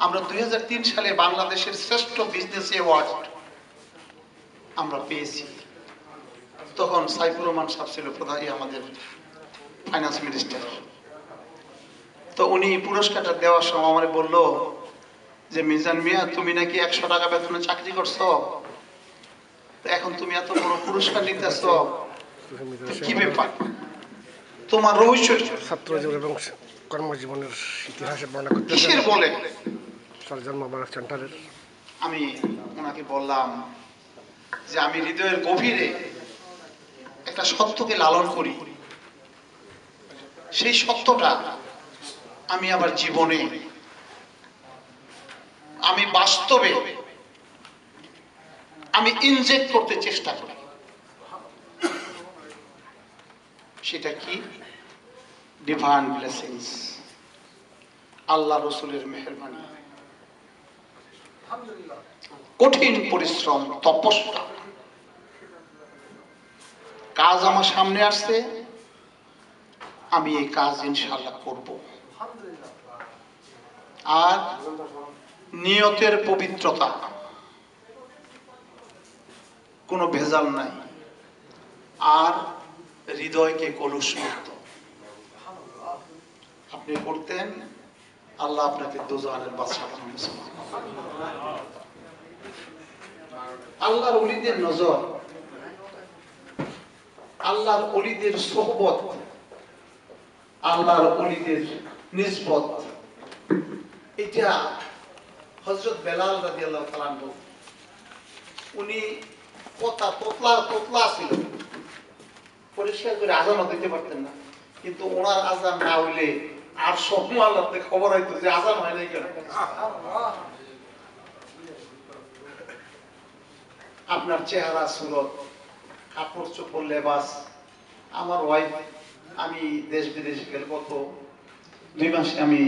আমরা 2003 সালে বাংলাদেশের শ্রেষ্ঠ বিজনেস অ্যাওয়ার্ড আমরা পেয়েছি। তখন সাইফুর রহমান সাহেব ছিল প্রধানই আমাদের ফাইন্যান্স মিনিস্টার। তো উনি পুরস্কারটা দেওয়ার সময় আমার বলল যে মিজান মিয়া, তুমি নাকি 100 টাকা বেতনে চাকরি করছো, এখন তুমি এত বড় পুরস্কার নিতেছ, কি ব্যাপার, তোমার রহস্য ছাত্র জীবন এবং কর্মজীবনের ইতিহাসে বর্ণনা করতে কিসের বলে? সরজান মোবারক সেন্টারের। আমি ওনাকে বললাম যে আমি হৃদয়ের গভীরে একটা সত্যকে লালন করি, সেই সত্যটা আমি আবার জীবনে, আমি বাস্তবে আমি ইনজেক্ট করতে চেষ্টা করি। সেটা কি? ডিভাইন ব্লেসিংস, আল্লাহ রসুলের মেহেরবানি, কঠিন পরিশ্রম, তপস্যা। কাজ আমার সামনে আসছে, আমি এই কাজ ইনশাআল্লাহ করব। আর নিয়তের পবিত্রতা, কোনো ভেজাল নাই, আর হৃদয়কে কলুষমুক্ত আপনি করতেন, আল্লাহ আপনাকে দোজাহানের বাদশা বানাবেন। আল্লাহর ওলিদের নজর, আল্লাহর ওলিদের সোহবত, আল্লাহর ওলিদের নিসবত, এটা হযরত বেলাল রাদিয়াল্লাহু তাআলা আনহু, উনি কথা তোতলা ছিল, পরিষ্কার করে আজানও দিতে পারতেন না, কিন্তু ওনার আজান না হইলে আর সব আল্লাহতে খবর হইতো যে আজান হয় নাই কেন। আপনার চেহারা, সুরত, কাপড় চোপড়, লেবাস, আমার ওয়াইফ, আমি দেশ বিদেশে গেলে গত 2 মাসে আমি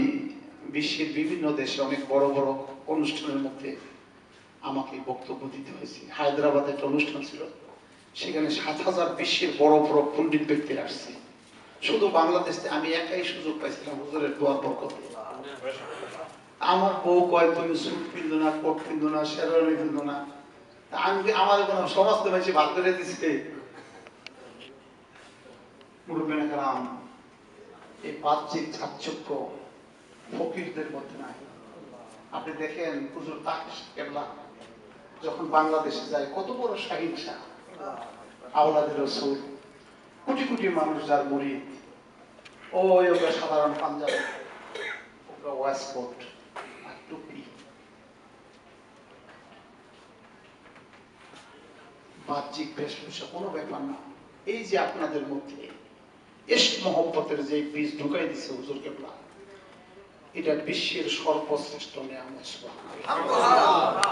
বিশ্বের বিভিন্ন দেশে অনেক বড় বড় অনুষ্ঠানের মধ্যে আমাকে বক্তব্য দিতে হয়েছে। হায়দ্রাবাদে একটা অনুষ্ঠান ছিল, সেখানে 7000 বিশ্বের বড় বড় পণ্ডিত ব্যক্তিরা আসছে। শুধু বাংলাদেশে আমি একাই সুযোগ পাইছিলাম হুজুরের দোয়ার বরকতে। আমার বউ কয় তুমি স্যুট পিন্ধো না, কোট পিন্ধো না, শেরওয়ানি পিন্ধো না। আমি আমার কোনো সমস্ত বেশি ভাগ করে দিচ্ছে। মুরব্বিনা কেরাম, এই বাহ্যিক চাকচক্য ফকিরদের মধ্যে নাই। আপনি দেখেন হুজুর তাকিস কেবলা যখন বাংলাদেশে যায়, কত বড় শাহিনশাহ, আওলাদের রাসূল, কোটি কোটি মানুষ যার মুরিদ, ওই ওটা সাধারণ পাঞ্জাবি, ওটা ওয়াস্টকোট আর টুপি, বাহ্যিক বেশভূষা কোনো ব্যাপার না। এই যে আপনাদের মধ্যে ইশক মহব্বতের যে বীজ ঢুকাই দিচ্ছে হুজুর কেবলা, এটা বিশ্বের সর্বশ্রেষ্ঠ নিয়ামত। সুবহানাল্লাহ।